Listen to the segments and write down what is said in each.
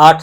8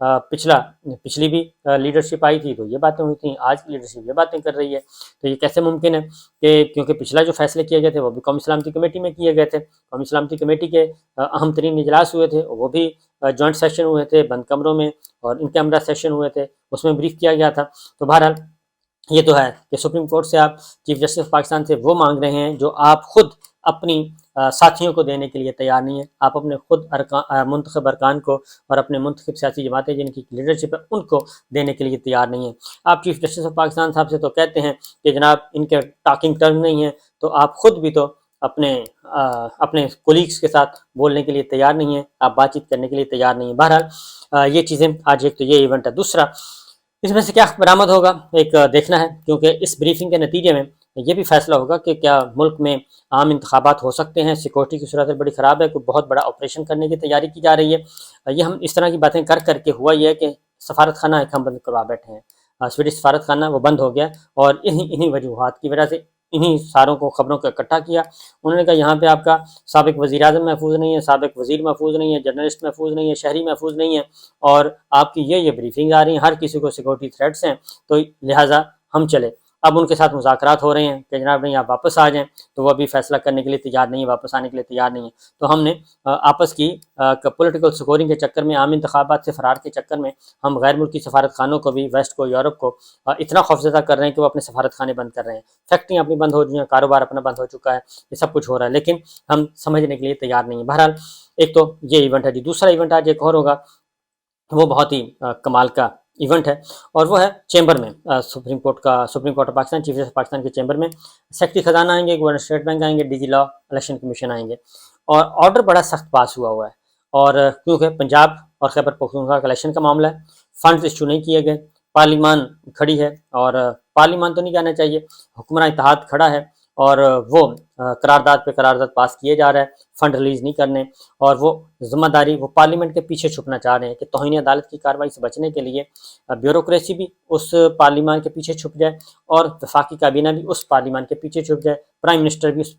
پچھلی بھی لیڈرشپ آئی تھی تو یہ باتیں ہوئی تھیں، آج کی لیڈرشپ یہ باتیں کر رہی ہے، تو یہ کیسے ممکن ہے کہ کیونکہ پچھلا جو فیصلے کیے گئے تھے وہ بھی قومی سلامتی کمیٹی میں کیے گئے تھے، قومی سلامتی کمیٹی کے اہم ترین اجلاس ہوئے تھے، وہ بھی جوائنٹ سیشن ہوئے تھے بند کمروں میں، اور ان کیمرہ سیشن ہوئے تھے، اس میں بریف کیا گیا تھا۔ تو بہرحال یہ تو ہے کہ سپریم کورٹ سے آپ چیف جسٹس آف پاکستان سے وہ مانگ رہے ہیں جو آپ خود اپنی ساتھیوں کو دینے کے لیے تیار نہیں ہیں، آپ اپنے خود منتخب ارکان کو اور اپنے منتخب سیاسی جماعتیں جن کی لیڈرشپ ہے ان کو دینے کے لیے تیار نہیں ہیں۔ آپ چیف جسٹس آف پاکستان صاحب سے تو کہتے ہیں کہ جناب ان کے ٹاکنگ ٹرم نہیں ہیں، تو آپ خود بھی تو اپنے کولیگس کے ساتھ بولنے کے لیے تیار نہیں ہیں، آپ بات چیت کرنے کے لیے تیار نہیں ہیں۔ بہرحال یہ چیزیں آج ایک تو یہ ایونٹ ہے، دوسرا اس میں سے کیا برآمد ہوگا ایک دیکھنا ہے، کیونکہ اس بریفنگ کے نتیجے میں یہ بھی فیصلہ ہوگا کہ کیا ملک میں عام انتخابات ہو سکتے ہیں، سیکورٹی کی صورت بڑی خراب ہے، کوئی بہت بڑا آپریشن کرنے کی تیاری کی جا رہی ہے۔ یہ ہم اس طرح کی باتیں کر کے ہوا یہ ہے کہ سفارت خانہ ایک ہم بند کروا بیٹھے ہیں، سویڈش سفارت خانہ وہ بند ہو گیا، اور انہی وجوہات کی وجہ سے انہی ساروں کو خبروں کو اکٹھا کیا، انہوں نے کہا یہاں پہ آپ کا سابق وزیر اعظم محفوظ نہیں ہے، سابق وزیر محفوظ نہیں ہے، جرنلسٹ محفوظ نہیں ہے، شہری محفوظ نہیں ہے، اور آپ کی یہ بریفنگ آ رہی ہیں، ہر کسی کو سیکورٹی تھریٹس ہیں، تو لہٰذا ہم چلے۔ اب ان کے ساتھ مذاکرات ہو رہے ہیں کہ جناب نہیں آپ واپس آ جائیں، تو وہ ابھی فیصلہ کرنے کے لیے تیار نہیں ہے، واپس آنے کے لیے تیار نہیں ہے۔ تو ہم نے آپس کی پولیٹیکل سکورنگ کے چکر میں، عام انتخابات سے فرار کے چکر میں، ہم غیر ملکی سفارت خانوں کو بھی، ویسٹ کو، یورپ کو اتنا خوفزدہ کر رہے ہیں کہ وہ اپنے سفارت خانے بند کر رہے ہیں، فیکٹریاں اپنی بند ہو چکی ہیں، کاروبار اپنا بند ہو چکا ہے، یہ سب کچھ ہو رہا ہے، لیکن ہم سمجھنے کے لیے تیار نہیں ہیں۔ بہرحال ایک تو یہ ایونٹ ہے جی، دوسرا ایونٹ آج ایک اور ہوگا، وہ بہت ہی کمال کا ایونٹ ہے، اور وہ ہے چیمبر میں supreme court of Pakistan, chief justice of Pakistan کے چیمبر میں سیکرٹری خزانہ آئیں گے، گورنر اسٹیٹ بینک آئیں گے، ڈی جی لا، الیکشن کمیشن آئیں گے، اور آرڈر بڑا سخت پاس ہوا ہے، اور کیونکہ پنجاب اور خیبر پختونخوا کا الیکشن کا معاملہ ہے، فنڈز ایشو نہیں کیے گئے، پارلیمان کھڑی ہے، اور پارلیمان تو نہیں کہنا چاہیے، حکمراں اتحاد کھڑا ہے، اور وہ قرارداد پہ قرارداد پاس کیے جا رہا ہے، فنڈ ریلیز نہیں کرنے، اور وہ ذمہ داری وہ پارلیمنٹ کے پیچھے چھپنا چاہ رہے ہیں کہ توہین عدالت کی کارروائی سے بچنے کے لیے بیوروکریسی بھی اس پارلیمان کے پیچھے چھپ جائے، اور وفاقی کابینہ بھی اس پارلیمان کے پیچھے چھپ جائے، پرائم منسٹر بھی اس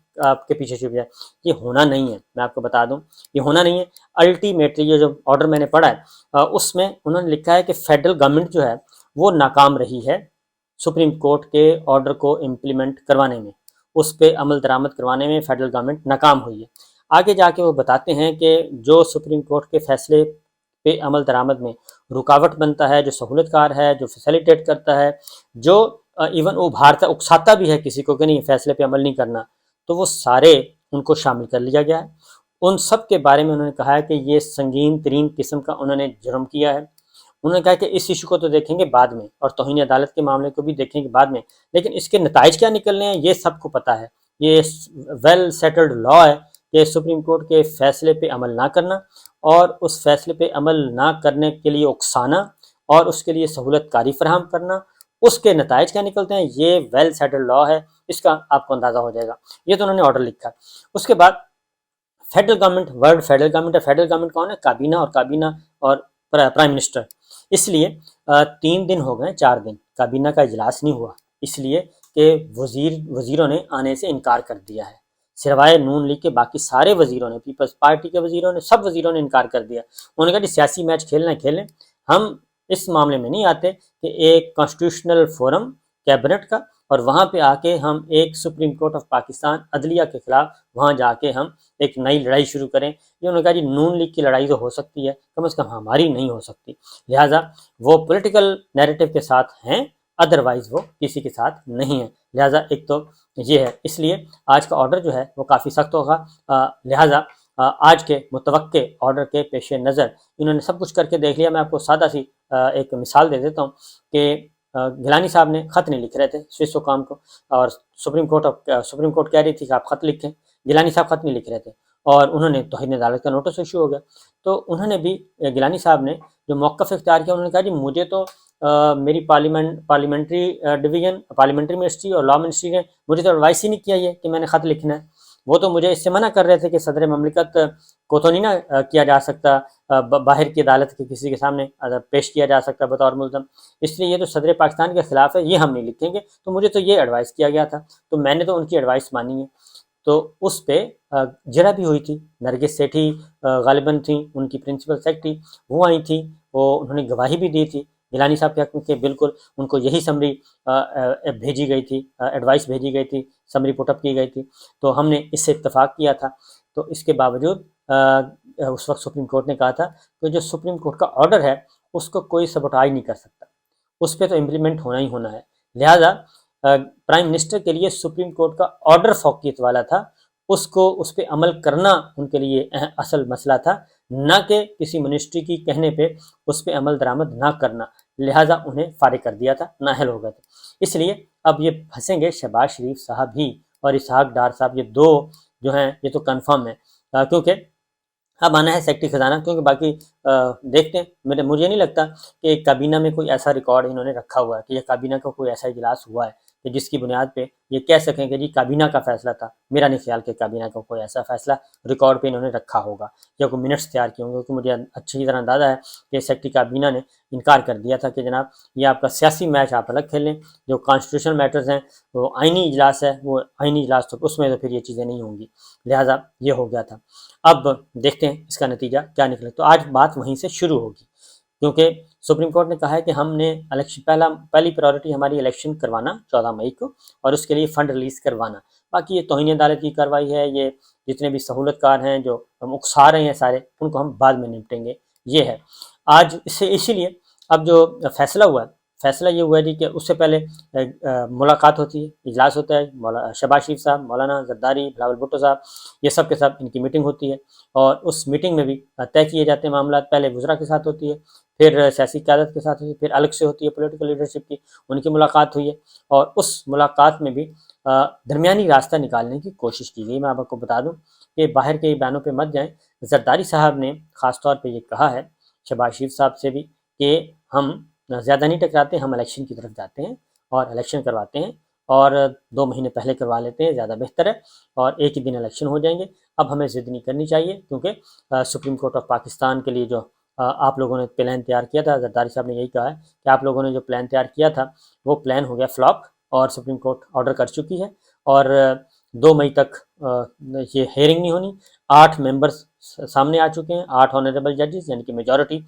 کے پیچھے چھپ جائے۔ یہ ہونا نہیں ہے، میں آپ کو بتا دوں یہ ہونا نہیں ہے۔ الٹیمیٹلی یہ جو آرڈر میں نے پڑھا ہے اس میں انہوں نے لکھا ہے کہ فیڈرل گورنمنٹ جو ہے وہ ناکام رہی ہے سپریم کورٹ کے آرڈر کو امپلیمنٹ کروانے میں، اس پہ عمل درآمد کروانے میں فیڈرل گورنمنٹ ناکام ہوئی ہے۔ آگے جا کے وہ بتاتے ہیں کہ جو سپریم کورٹ کے فیصلے پہ عمل درآمد میں رکاوٹ بنتا ہے، جو سہولت کار ہے، جو فیسیلیٹیٹ کرتا ہے، جو ایون ابھارتا اکساتا بھی ہے کسی کو کہ نہیں فیصلے پہ عمل نہیں کرنا، تو وہ سارے ان کو شامل کر لیا گیا ہے۔ ان سب کے بارے میں انہوں نے کہا ہے کہ یہ سنگین ترین قسم کا انہوں نے جرم کیا ہے۔ انہوں نے کہا کہ اس ایشو کو تو دیکھیں گے بعد میں، اور توہین عدالت کے معاملے کو بھی دیکھیں گے بعد میں، لیکن اس کے نتائج کیا نکلنے ہیں یہ سب کو پتہ ہے۔ یہ ویل سیٹلڈ لا ہے کہ سپریم کورٹ کے فیصلے پہ عمل نہ کرنا، اور اس فیصلے پہ عمل نہ کرنے کے لیے اکسانا، اور اس کے لیے سہولت کاری فراہم کرنا، اس کے نتائج کیا نکلتے ہیں یہ ویل سیٹلڈ لا ہے، اس کا آپ کو اندازہ ہو جائے گا۔ یہ تو انہوں نے آرڈر لکھا۔ اس کے بعد federal government, word federal government ہے، فیڈرل گورنمنٹ کون ہے؟ کابینہ اور پرائم منسٹر۔ اس لیے 3 دن ہو گئے، 4 دن کابینہ کا اجلاس نہیں ہوا، اس لیے کہ وزیروں نے آنے سے انکار کر دیا ہے، سوائے نون لیگ کے باقی سارے وزیروں نے، پیپلز پارٹی کے وزیروں نے، سب وزیروں نے انکار کر دیا۔ انہوں نے کہا کہ سیاسی میچ کھیلنا کھیلیں، ہم اس معاملے میں نہیں آتے کہ ایک کانسٹیٹیوشنل فورم کیبنٹ کا، اور وہاں پہ آ کے ہم ایک سپریم کورٹ آف پاکستان عدلیہ کے خلاف وہاں جا کے ہم ایک نئی لڑائی شروع کریں۔ یہ انہوں نے کہا جی نون لیگ کی لڑائی تو ہو سکتی ہے، کم از کم ہماری نہیں ہو سکتی، لہٰذا وہ پولیٹیکل نیریٹو کے ساتھ ہیں، ادروائز وہ کسی کے ساتھ نہیں ہے، لہٰذا ایک تو یہ ہے۔ اس لیے آج کا آرڈر جو ہے وہ کافی سخت ہوگا، لہٰذا آج کے متوقع آرڈر کے پیش نظر انہوں نے سب کچھ کر کے دیکھ لیا۔ میں آپ کو سادہ سی ایک مثال دے دیتا ہوں کہ گیلانی صاحب نے خط نہیں لکھ رہے تھے سوئس حکام کو، اور سپریم کورٹ کہہ رہی تھی کہ آپ خط لکھیں، گیلانی صاحب خط نہیں لکھ رہے تھے، اور انہوں نے توہین عدالت کا نوٹس ایشو ہو گیا۔ تو انہوں نے بھی، گیلانی صاحب نے جو موقف اختیار کیا، انہوں نے کہا جی مجھے تو میری پارلیمنٹری ڈویژن، پارلیمنٹری منسٹری اور لا منسٹری نے مجھے تو ایڈوائس ہی نہیں کیا یہ کہ میں نے خط لکھنا ہے، وہ تو مجھے اس سے منع کر رہے تھے کہ صدر مملکت کو تو نہیں نہ کیا جا سکتا، باہر کی عدالت کے کسی کے سامنے پیش کیا جا سکتا بطور ملزم، اس لیے یہ تو صدر پاکستان کے خلاف ہے، یہ ہم نہیں لکھیں گے، تو مجھے تو یہ ایڈوائس کیا گیا تھا، تو میں نے تو ان کی ایڈوائس مانی ہے۔ تو اس پہ جرا بھی ہوئی تھی. نرگس سیٹھی غالباً تھیں ان کی پرنسپل سیکرٹری، وہ آئی تھیں، وہ انہوں نے گواہی بھی دی تھی گیلانی صاحب کے حق میں کہ بالکل ان کو یہی سمری بھیجی گئی تھی، ایڈوائس بھیجی گئی تھی، سمری پٹ اپ کی گئی تھی. تو ہم نے اس سے اتفاق کیا تھا. تو اس کے باوجود اس وقت سپریم کورٹ نے کہا تھا کہ جو سپریم کورٹ کا آرڈر ہے اس کو کوئی سبوٹاج نہیں کر سکتا، اس پہ تو امپلیمنٹ ہونا ہی ہونا ہے. لہٰذا پرائم منسٹر کے لیے سپریم کورٹ کا آرڈر فوقیت والا تھا، اس پہ عمل کرنا ان کے لیے اصل مسئلہ تھا، نہ کہ کسی منسٹری کی کہنے پہ اس پہ عمل درآمد نہ کرنا. لہٰذا انہیں فارغ کر دیا تھا، نااہل ہو گئے تھے. اس لیے اب یہ پھنسیں گے شہباز شریف صاحب ہی اور اسحاق ڈار صاحب، یہ دو جو ہیں یہ تو کنفرم ہے، کیونکہ اب آنا ہے سیکرٹری خزانہ. کیونکہ باقی دیکھتے ہیں، مجھے نہیں لگتا کہ کابینہ میں کوئی ایسا ریکارڈ انہوں نے رکھا ہوا ہے کہ یہ کابینہ کا کوئی ایسا اجلاس ہوا ہے کہ جس کی بنیاد پہ یہ کہہ سکیں کہ جی کابینہ کا فیصلہ تھا. میرا نہیں خیال کہ کابینہ کا کوئی ایسا فیصلہ ریکارڈ پہ انہوں نے رکھا ہوگا یا کوئی منٹس تیار کیے ہوں گے، کیونکہ مجھے اچھی طرح اندازہ ہے کہ سیکرٹری کابینہ نے انکار کر دیا تھا کہ جناب یہ آپ کا سیاسی میچ آپ الگ کھیل لیں، جو کانسٹیٹیوشنل میٹرز ہیں وہ آئینی اجلاس ہے، وہ آئینی اجلاس تو اس میں تو پھر یہ چیزیں نہیں ہوں گی. لہٰذا یہ ہو گیا تھا. اب دیکھتے ہیں اس کا نتیجہ کیا نکلے. تو آج بات وہیں سے شروع ہوگی، کیونکہ سپریم کورٹ نے کہا ہے کہ ہم نے الیکشن پہلی پرائیورٹی ہماری الیکشن کروانا 14 مئی کو، اور اس کے لیے فنڈ ریلیز کروانا. باقی یہ توہین عدالت کی کارروائی ہے، یہ جتنے بھی سہولت کار ہیں جو ہم اکسا رہے ہیں سارے، ان کو ہم بعد میں نپٹیں گے. یہ ہے آج اسی لیے اب جو فیصلہ ہوا ہے، فیصلہ یہ ہوا ہے جی کہ اس سے پہلے ملاقات ہوتی ہے، اجلاس ہوتا ہے، شہباز شریف صاحب، مولانا زرداری، بلاول بھٹو صاحب، یہ سب کے ساتھ ان کی میٹنگ ہوتی ہے، اور اس میٹنگ میں بھی طے کیے جاتے ہیں معاملات. پہلے وزراء کے ساتھ ہوتی ہے، پھر سیاسی قیادت کے ساتھ ہوتی ہے، پھر الگ سے ہوتی ہے پولیٹیکل لیڈرشپ کی، ان کی ملاقات ہوئی ہے. اور اس ملاقات میں بھی درمیانی راستہ نکالنے کی کوشش کی گئی. میں آپ کو بتا دوں کہ باہر کے بیانوں پہ مت جائیں. زرداری صاحب نے خاص طور پہ یہ کہا ہے شہباز شریف صاحب سے بھی کہ ہم زیادہ نہیں ٹکراتے، ہم الیکشن کی طرف جاتے ہیں اور الیکشن کرواتے ہیں، اور 2 مہینے پہلے کروا لیتے ہیں، زیادہ بہتر ہے، اور ایک ہی دن الیکشن ہو جائیں گے. اب ہمیں ضد نہیں کرنی چاہیے، کیونکہ سپریم کورٹ آف پاکستان کے لیے جو آپ لوگوں نے پلان تیار کیا تھا، زرداری صاحب نے یہی کہا ہے کہ آپ لوگوں نے جو پلان تیار کیا تھا وہ پلان ہو گیا فلاپ، اور سپریم کورٹ آرڈر کر چکی ہے، اور 2 مئی تک یہ ہیئرنگ نہیں ہونی. 8 ممبرز سامنے آ چکے ہیں، 8 آنریبل ججز، یعنی کہ میجورٹی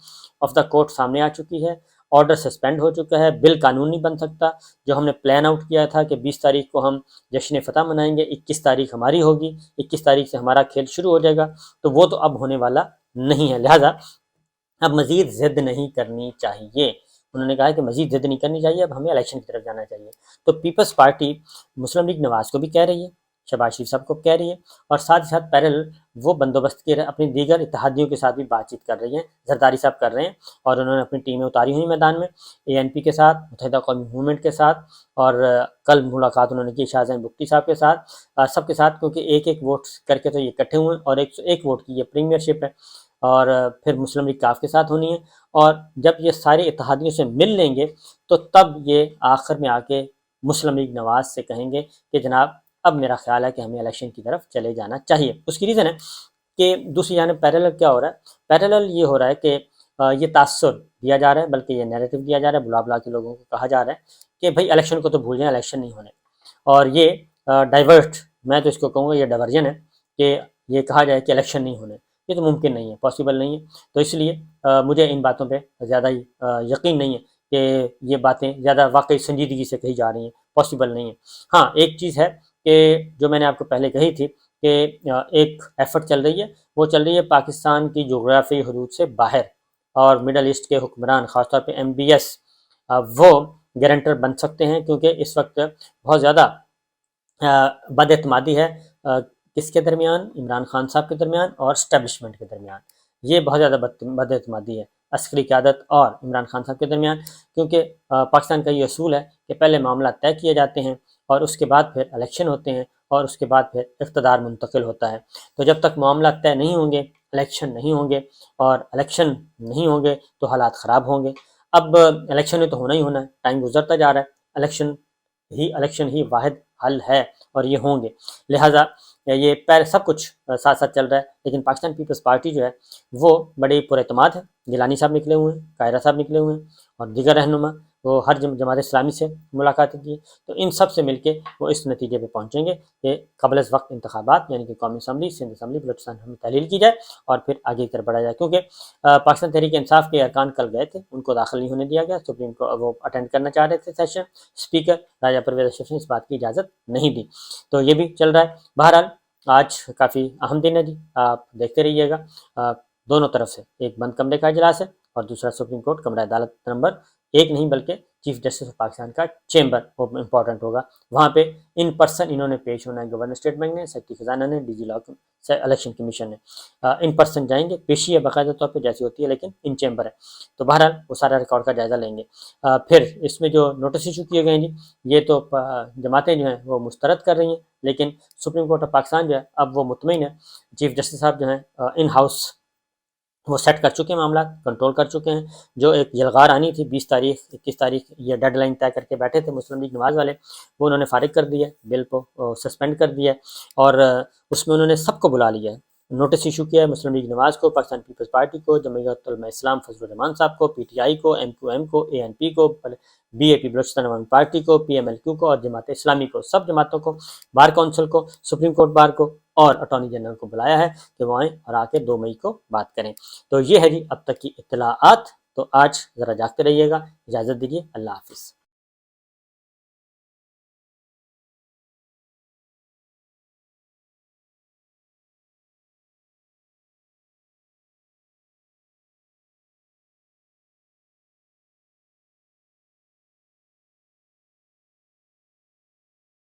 آف دا کورٹ سامنے آ چکی ہے. آرڈر سسپینڈ ہو چکا ہے، بل قانون نہیں بن سکتا. جو ہم نے پلان آؤٹ کیا تھا کہ 20 تاریخ کو ہم جشن فتح منائیں گے، 21 تاریخ ہماری ہوگی، 21 تاریخ سے ہمارا کھیل شروع ہو جائے گا، تو وہ تو اب ہونے والا نہیں ہے. لہٰذا اب مزید ضد نہیں کرنی چاہیے. انہوں نے کہا کہ مزید ضد نہیں کرنی چاہیے، اب ہمیں الیکشن کی طرف جانا چاہیے. تو پیپلز پارٹی مسلم لیگ نواز کو بھی کہہ رہی ہے، شہباز شریف صاحب کو کہہ رہی ہے، اور ساتھ ہی ساتھ پیرل وہ بندوبست کے اپنی دیگر اتحادیوں کے ساتھ بھی بات چیت کر رہی ہیں. زرداری صاحب کر رہے ہیں، اور انہوں نے اپنی ٹیمیں اتاری ہوئی میدان میں، ANP کے ساتھ، متحدہ قومی موومنٹ کے ساتھ، اور کل ملاقات انہوں نے کی شاہزین بگٹی صاحب کے ساتھ، سب کے ساتھ، کیونکہ ایک ووٹ کر کے تو یہ اکٹھے ہوئے ہیں، اور 101 ووٹ کی یہ پریمیئر شپ ہے، اور پھر مسلم لیگ کاف کے ساتھ ہونی ہے. اور جب یہ سارے اتحادیوں سے مل لیں گے تو تب یہ آخر میں آ کے مسلم لیگ نواز سے کہیں گے کہ جناب اب میرا خیال ہے کہ ہمیں الیکشن کی طرف چلے جانا چاہیے. اس کی ریزن ہے کہ دوسری جانب پیرالل کیا ہو رہا ہے، پیرالل یہ ہو رہا ہے کہ یہ تاثر دیا جا رہا ہے، بلکہ یہ نیریٹو دیا جا رہا ہے، بلا بلا کے لوگوں کو کہا جا رہا ہے کہ بھائی الیکشن کو تو بھول جائیں، الیکشن نہیں ہونے. اور یہ ڈائیورٹ، میں تو اس کو کہوں گا یہ ڈائیورژن ہے کہ یہ کہا جائے کہ الیکشن نہیں ہونے. یہ تو ممکن نہیں ہے، پاسبل نہیں ہے. تو اس لیے مجھے ان باتوں پہ زیادہ ہی یقین نہیں ہے کہ یہ باتیں زیادہ واقعی سنجیدگی سے کہی جا رہی ہیں، پاسبل نہیں ہے. ہاں ایک چیز ہے کہ جو میں نے آپ کو پہلے کہی تھی کہ ایک ایفرٹ چل رہی ہے، وہ چل رہی ہے پاکستان کی جغرافی حدود سے باہر، اور مڈل ایسٹ کے حکمران خاص طور پہ MBS وہ گارنٹر بن سکتے ہیں، کیونکہ اس وقت بہت زیادہ بد اعتمادی ہے کس کے درمیان، عمران خان صاحب کے درمیان اور اسٹیبلشمنٹ کے درمیان. یہ بہت زیادہ بد اعتمادی ہے عسکری قیادت اور عمران خان صاحب کے درمیان، کیونکہ پاکستان کا یہ اصول ہے کہ پہلے معاملات طے کیے جاتے ہیں، اور اس کے بعد پھر الیکشن ہوتے ہیں، اور اس کے بعد پھر اقتدار منتقل ہوتا ہے. تو جب تک معاملات طے نہیں ہوں گے، الیکشن نہیں ہوں گے، اور الیکشن نہیں ہوں گے تو حالات خراب ہوں گے. اب الیکشن میں تو ہونا ہی ہونا ہے، ٹائم گزرتا جا رہا ہے، الیکشن ہی واحد حل ہے، اور یہ ہوں گے. لہٰذا یہ سب کچھ ساتھ ساتھ چل رہا ہے. لیکن پاکستان پیپلز پارٹی جو ہے وہ بڑے پر اعتماد ہے. گیلانی صاحب نکلے ہوئے ہیں، قاہرہ صاحب نکلے ہوئے ہیں، اور دیگر رہنما وہ ہر جماعت اسلامی سے ملاقاتیں کی، تو ان سب سے مل کے وہ اس نتیجے پہ پہنچیں گے کہ قبل از وقت انتخابات یعنی کہ قومی اسمبلی، سندھ اسمبلی، بلوچستان میں تحلیل کی جائے اور پھر آگے کی طرف بڑھا جائے، کیونکہ پاکستان تحریک انصاف کے ارکان کل گئے تھے، ان کو داخل نہیں ہونے دیا گیا، سپریم کو وہ اٹینڈ کرنا چاہ رہے تھے سیشن، اسپیکر راجہ پرویز اشرف نے اس بات کی اجازت نہیں دی، تو یہ بھی چل رہا ہے۔ بہرحال آج کافی اہم دن ہے جی، آپ دیکھتے رہیے گا، دونوں طرف سے ایک بند کمرے کا اجلاس ہے اور دوسرا سپریم کورٹ کمرہ عدالت نمبر 1 نہیں بلکہ چیف جسٹس آف پاکستان کا چیمبر وہ امپورٹنٹ ہوگا، وہاں پہ ان پرسن انہوں نے پیش ہونا ہے، گورنر اسٹیٹ بینک نے، سیکرٹری خزانہ نے، D G law election commission نے ان پرسن جائیں گے، پیشی ہے باقاعدہ طور پہ جیسی ہوتی ہے لیکن ان چیمبر ہے، تو بہرحال وہ سارا ریکارڈ کا جائزہ لیں گے۔ پھر اس میں جو نوٹس ایشو کیے گئے ہیں جی، یہ تو جماعتیں جو ہیں وہ مسترد کر رہی ہیں، لیکن سپریم کورٹ آف پاکستان جو ہے اب وہ مطمئن ہے، چیف جسٹس صاحب جو ہیں ان ہاؤس وہ سیٹ کر چکے ہیں، معاملات کنٹرول کر چکے ہیں، جو ایک یلغار آنی تھی 20 تاریخ 21 تاریخ یہ ڈیڈ لائن طے کر کے بیٹھے تھے مسلم لیگ نواز والے، وہ انہوں نے فارغ کر دیا، بل کو سسپینڈ کر دیا، اور اس میں انہوں نے سب کو بلا لیا ہے، نوٹس ایشو کیا ہے مسلم لیگ نواز کو، پاکستان پیپلز پارٹی کو، جمعیت علماء اسلام فضل الرحمان صاحب کو، پی ٹی آئی کو، ایم کیو ایم کو، اے این پی کو، بی اے پی بلوچستان عوامی پارٹی کو، پی ایم ایل کیو کو اور جماعت اسلامی کو، سب جماعتوں کو، بار کونسل کو، سپریم کورٹ بار کو اور اٹارنی جنرل کو بلایا ہے کہ وہ آئیں اور آ کے 2 مئی کو بات کریں۔ تو یہ ہے جی اب تک کی اطلاعات، تو آج ذرا جاگتے رہیے گا، اجازت دیجیے، اللہ حافظ۔